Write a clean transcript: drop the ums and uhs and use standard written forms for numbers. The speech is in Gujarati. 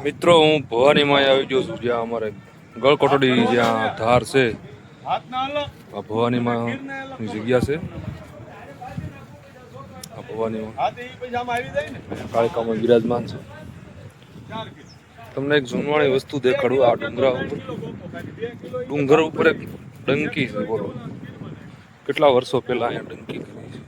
મિત્રો હું ભવાનીમાં આવી ગયો છું, જ્યાં અમારે ગળકોટડી જ્યાં ધાર છે, આ ભવાનીમાં જગ્યા છે. આ ભવાનીમાં કાળિકામાં બિરાજમાન છે. તમને એક જૂનવાણી વસ્તુ દેખાડું. આ ડુંગર ઉપર એક ડંકી છે. બોલો કેટલા વર્ષો પહેલા અહીંયા ડંકી કરી છે.